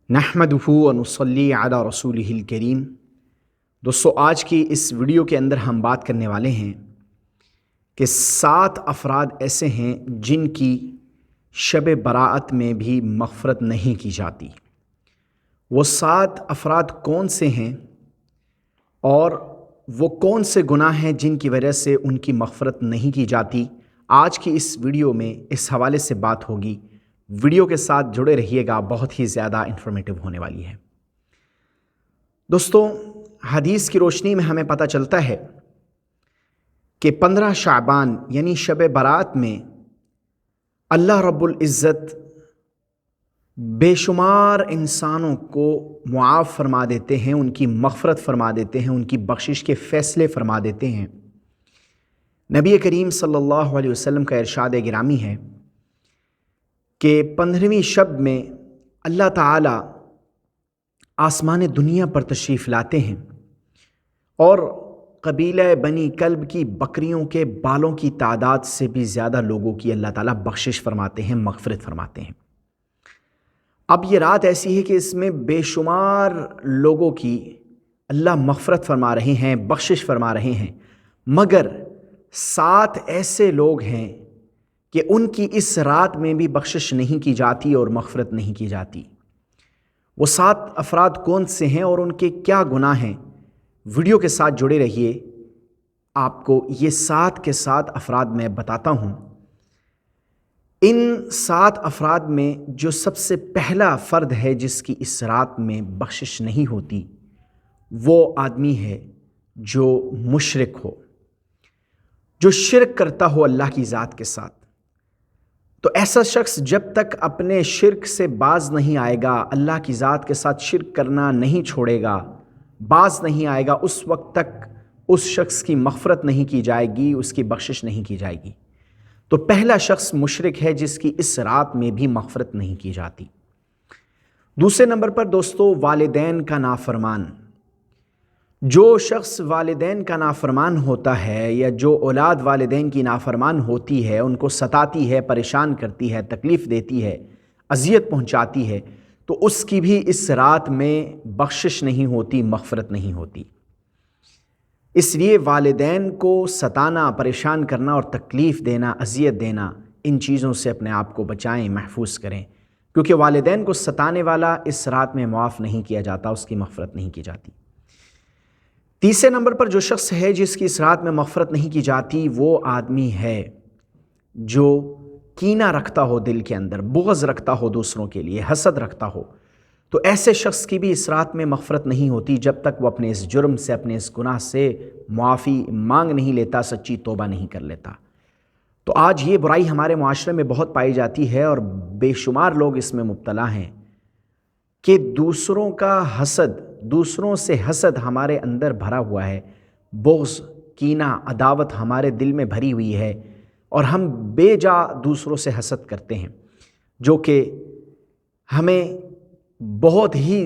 نحمدہ ونصلی علی رسولہ الکریم۔ دوستو، آج کی اس ویڈیو کے اندر ہم بات کرنے والے ہیں کہ 7 افراد ایسے ہیں جن کی شب براءت میں بھی مغفرت نہیں کی جاتی۔ وہ 7 افراد کون سے ہیں اور وہ کون سے گناہ ہیں جن کی وجہ سے ان کی مغفرت نہیں کی جاتی، آج کی اس ویڈیو میں اس حوالے سے بات ہوگی۔ ویڈیو کے ساتھ جڑے رہیے گا، بہت ہی زیادہ انفارمیٹیو ہونے والی ہے۔ دوستو، حدیث کی روشنی میں ہمیں پتہ چلتا ہے کہ 15 شعبان یعنی شب برات میں اللہ رب العزت بے شمار انسانوں کو معاف فرما دیتے ہیں، ان کی مغفرت فرما دیتے ہیں، ان کی بخشش کے فیصلے فرما دیتے ہیں۔ نبی کریم صلی اللہ علیہ وسلم کا ارشاد گرامی ہے کہ 15ویں شب میں اللہ تعالیٰ آسمان دنیا پر تشریف لاتے ہیں اور قبیلہ بنی کلب کی بکریوں کے بالوں کی تعداد سے بھی زیادہ لوگوں کی اللہ تعالیٰ بخشش فرماتے ہیں، مغفرت فرماتے ہیں۔ اب یہ رات ایسی ہے کہ اس میں بے شمار لوگوں کی اللہ مغفرت فرما رہے ہیں، بخشش فرما رہے ہیں، مگر 7 ایسے لوگ ہیں کہ ان کی اس رات میں بھی بخشش نہیں کی جاتی اور مغفرت نہیں کی جاتی۔ وہ 7 افراد کون سے ہیں اور ان کے کیا گناہ ہیں؟ ویڈیو کے ساتھ جڑے رہیے، آپ کو یہ 7 کے 7 افراد میں بتاتا ہوں۔ ان 7 افراد میں جو سب سے پہلا فرد ہے جس کی اس رات میں بخشش نہیں ہوتی، وہ آدمی ہے جو مشرک ہو، جو شرک کرتا ہو اللہ کی ذات کے ساتھ۔ تو ایسا شخص جب تک اپنے شرک سے باز نہیں آئے گا، اللہ کی ذات کے ساتھ شرک کرنا نہیں چھوڑے گا، باز نہیں آئے گا، اس وقت تک اس شخص کی مغفرت نہیں کی جائے گی، اس کی بخشش نہیں کی جائے گی۔ تو پہلا شخص مشرک ہے جس کی اس رات میں بھی مغفرت نہیں کی جاتی۔ دوسرے نمبر پر دوستو، والدین کا نافرمان۔ جو شخص والدین کا نافرمان ہوتا ہے یا جو اولاد والدین کی نافرمان ہوتی ہے، ان کو ستاتی ہے، پریشان کرتی ہے، تکلیف دیتی ہے، اذیت پہنچاتی ہے، تو اس کی بھی اس رات میں بخشش نہیں ہوتی، مغفرت نہیں ہوتی۔ اس لیے والدین کو ستانا، پریشان کرنا اور تکلیف دینا، اذیت دینا، ان چیزوں سے اپنے آپ کو بچائیں، محفوظ کریں، کیونکہ والدین کو ستانے والا اس رات میں معاف نہیں کیا جاتا، اس کی مغفرت نہیں کی جاتی۔ تیسرے نمبر پر جو شخص ہے جس کی اس رات میں مغفرت نہیں کی جاتی، وہ آدمی ہے جو کینہ رکھتا ہو، دل کے اندر بغض رکھتا ہو، دوسروں کے لیے حسد رکھتا ہو۔ تو ایسے شخص کی بھی اس رات میں مغفرت نہیں ہوتی جب تک وہ اپنے اس جرم سے، اپنے اس گناہ سے معافی مانگ نہیں لیتا، سچی توبہ نہیں کر لیتا۔ تو آج یہ برائی ہمارے معاشرے میں بہت پائی جاتی ہے اور بے شمار لوگ اس میں مبتلا ہیں کہ دوسروں کا حسد، دوسروں سے حسد ہمارے اندر بھرا ہوا ہے، بغض، کینہ، عداوت ہمارے دل میں بھری ہوئی ہے اور ہم بے جا دوسروں سے حسد کرتے ہیں، جو کہ ہمیں بہت ہی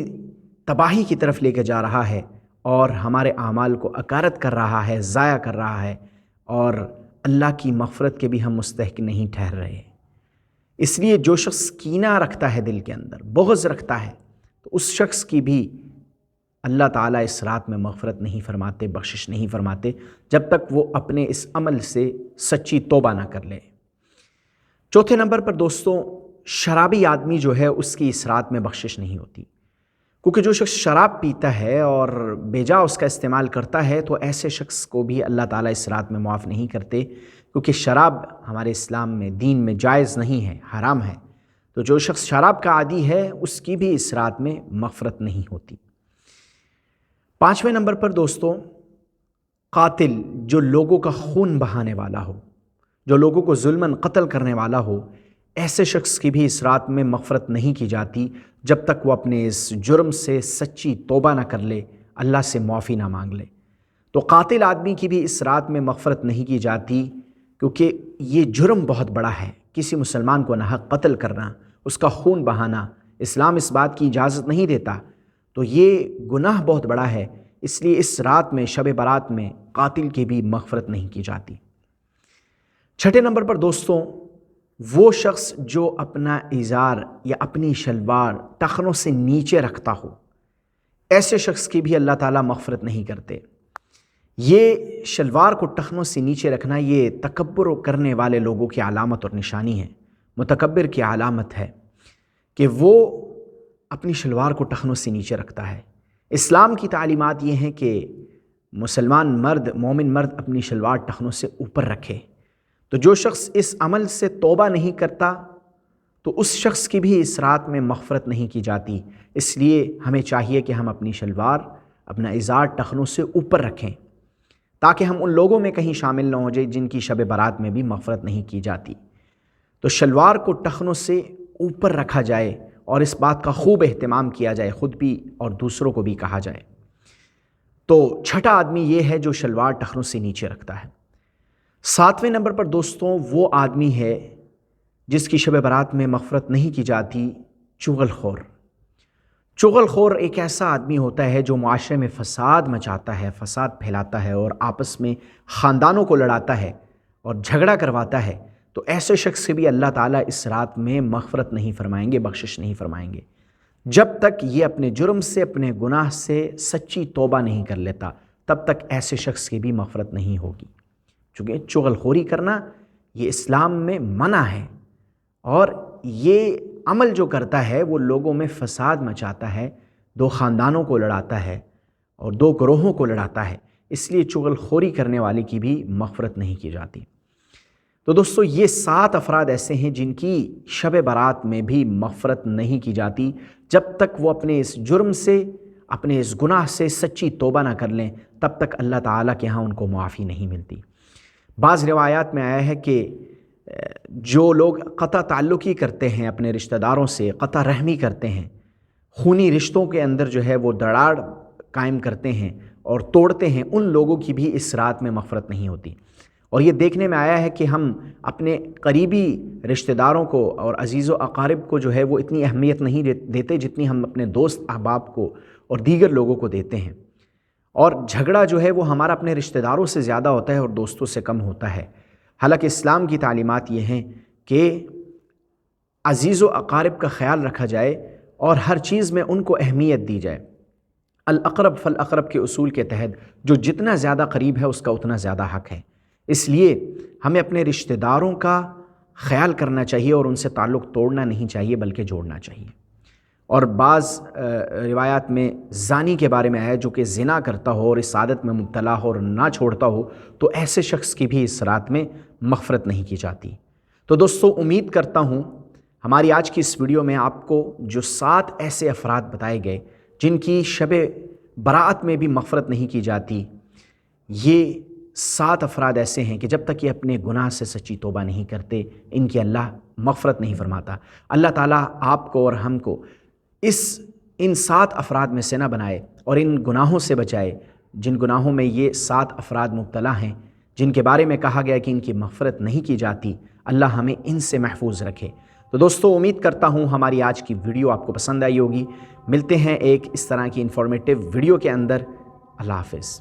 تباہی کی طرف لے کے جا رہا ہے اور ہمارے اعمال کو اکارت کر رہا ہے، ضائع کر رہا ہے، اور اللہ کی مغفرت کے بھی ہم مستحق نہیں ٹھہر رہے۔ اس لیے جو شخص کینہ رکھتا ہے، دل کے اندر بغض رکھتا ہے، تو اس شخص کی بھی اللہ تعالیٰ اس رات میں مغفرت نہیں فرماتے، بخشش نہیں فرماتے، جب تک وہ اپنے اس عمل سے سچی توبہ نہ کر لے۔ چوتھے نمبر پر دوستوں، شرابی آدمی جو ہے اس کی اس رات میں بخشش نہیں ہوتی، کیونکہ جو شخص شراب پیتا ہے اور بے جا اس کا استعمال کرتا ہے، تو ایسے شخص کو بھی اللہ تعالیٰ اس رات میں معاف نہیں کرتے، کیونکہ شراب ہمارے اسلام میں، دین میں جائز نہیں ہے، حرام ہے۔ تو جو شخص شراب کا عادی ہے اس کی بھی اس رات میں مغفرت نہیں ہوتی۔ 5ویں نمبر پر دوستوں، قاتل، جو لوگوں کا خون بہانے والا ہو، جو لوگوں کو ظلماً قتل کرنے والا ہو، ایسے شخص کی بھی اس رات میں مغفرت نہیں کی جاتی جب تک وہ اپنے اس جرم سے سچی توبہ نہ کر لے، اللہ سے معافی نہ مانگ لے۔ تو قاتل آدمی کی بھی اس رات میں مغفرت نہیں کی جاتی، کیونکہ یہ جرم بہت بڑا ہے، کسی مسلمان کو ناحق قتل کرنا، اس کا خون بہانا، اسلام اس بات کی اجازت نہیں دیتا، تو یہ گناہ بہت بڑا ہے۔ اس لیے اس رات میں، شب برات میں، قاتل کی بھی مغفرت نہیں کی جاتی۔ 6 نمبر پر دوستوں، وہ شخص جو اپنا ازار یا اپنی شلوار ٹخنوں سے نیچے رکھتا ہو، ایسے شخص کی بھی اللہ تعالیٰ مغفرت نہیں کرتے۔ یہ شلوار کو ٹخنوں سے نیچے رکھنا یہ تکبر کرنے والے لوگوں کی علامت اور نشانی ہے، متکبر کی علامت ہے کہ وہ اپنی شلوار کو ٹخنوں سے نیچے رکھتا ہے۔ اسلام کی تعلیمات یہ ہیں کہ مسلمان مرد، مومن مرد اپنی شلوار ٹخنوں سے اوپر رکھے۔ تو جو شخص اس عمل سے توبہ نہیں کرتا تو اس شخص کی بھی اس رات میں مغفرت نہیں کی جاتی۔ اس لیے ہمیں چاہیے کہ ہم اپنی شلوار، اپنا ازار ٹخنوں سے اوپر رکھیں تاکہ ہم ان لوگوں میں کہیں شامل نہ ہو جائیں جن کی شب برات میں بھی مغفرت نہیں کی جاتی۔ تو شلوار کو ٹخنوں سے اوپر رکھا جائے اور اس بات کا خوب اہتمام کیا جائے، خود بھی اور دوسروں کو بھی کہا جائے۔ تو چھٹا آدمی یہ ہے جو شلوار ٹخنوں سے نیچے رکھتا ہے۔ 7ویں نمبر پر دوستوں وہ آدمی ہے جس کی شب برات میں مغفرت نہیں کی جاتی، چغل خور۔ چغل خور ایک ایسا آدمی ہوتا ہے جو معاشرے میں فساد مچاتا ہے، فساد پھیلاتا ہے اور آپس میں خاندانوں کو لڑاتا ہے اور جھگڑا کرواتا ہے۔ تو ایسے شخص سے بھی اللہ تعالیٰ اس رات میں مغفرت نہیں فرمائیں گے، بخشش نہیں فرمائیں گے، جب تک یہ اپنے جرم سے، اپنے گناہ سے سچی توبہ نہیں کر لیتا، تب تک ایسے شخص کی بھی مغفرت نہیں ہوگی۔ چونکہ چغل خوری کرنا یہ اسلام میں منع ہے، اور یہ عمل جو کرتا ہے وہ لوگوں میں فساد مچاتا ہے، دو خاندانوں کو لڑاتا ہے اور دو گروہوں کو لڑاتا ہے۔ اس لیے چغل خوری کرنے والے کی بھی مغفرت نہیں کی جاتی۔ تو دوستو یہ 7 افراد ایسے ہیں جن کی شب برات میں بھی مغفرت نہیں کی جاتی جب تک وہ اپنے اس جرم سے، اپنے اس گناہ سے سچی توبہ نہ کر لیں، تب تک اللہ تعالیٰ کے ہاں ان کو معافی نہیں ملتی۔ بعض روایات میں آیا ہے کہ جو لوگ قطع تعلقی کرتے ہیں اپنے رشتہ داروں سے، قطع رحمی کرتے ہیں، خونی رشتوں کے اندر جو ہے وہ دراڑ قائم کرتے ہیں اور توڑتے ہیں، ان لوگوں کی بھی اس رات میں مغفرت نہیں ہوتی۔ اور یہ دیکھنے میں آیا ہے کہ ہم اپنے قریبی رشتہ داروں کو اور عزیز و اقارب کو جو ہے وہ اتنی اہمیت نہیں دیتے جتنی ہم اپنے دوست احباب کو اور دیگر لوگوں کو دیتے ہیں، اور جھگڑا جو ہے وہ ہمارا اپنے رشتہ داروں سے زیادہ ہوتا ہے اور دوستوں سے کم ہوتا ہے۔ حالانکہ اسلام کی تعلیمات یہ ہیں کہ عزیز و اقارب کا خیال رکھا جائے اور ہر چیز میں ان کو اہمیت دی جائے۔ الاقرب فالاقرب کے اصول کے تحت جو جتنا زیادہ قریب ہے اس کا اتنا زیادہ حق ہے۔ اس لیے ہمیں اپنے رشتہ داروں کا خیال کرنا چاہیے اور ان سے تعلق توڑنا نہیں چاہیے بلکہ جوڑنا چاہیے۔ اور بعض روایات میں زانی کے بارے میں ہے جو کہ زنا کرتا ہو اور اس عادت میں مبتلا ہو اور نہ چھوڑتا ہو، تو ایسے شخص کی بھی اس رات میں مغفرت نہیں کی جاتی۔ تو دوستو امید کرتا ہوں ہماری آج کی اس ویڈیو میں آپ کو جو 7 ایسے افراد بتائے گئے جن کی شب برات میں بھی مغفرت نہیں کی جاتی، یہ 7 افراد ایسے ہیں کہ جب تک یہ اپنے گناہ سے سچی توبہ نہیں کرتے ان کی اللہ مغفرت نہیں فرماتا۔ اللہ تعالیٰ آپ کو اور ہم کو ان 7 افراد میں سے نہ بنائے اور ان گناہوں سے بچائے جن گناہوں میں یہ 7 افراد مبتلا ہیں، جن کے بارے میں کہا گیا کہ ان کی مغفرت نہیں کی جاتی۔ اللہ ہمیں ان سے محفوظ رکھے۔ تو دوستو امید کرتا ہوں ہماری آج کی ویڈیو آپ کو پسند آئی ہوگی۔ ملتے ہیں ایک اس طرح کی انفارمیٹیو ویڈیو کے اندر۔ اللہ حافظ۔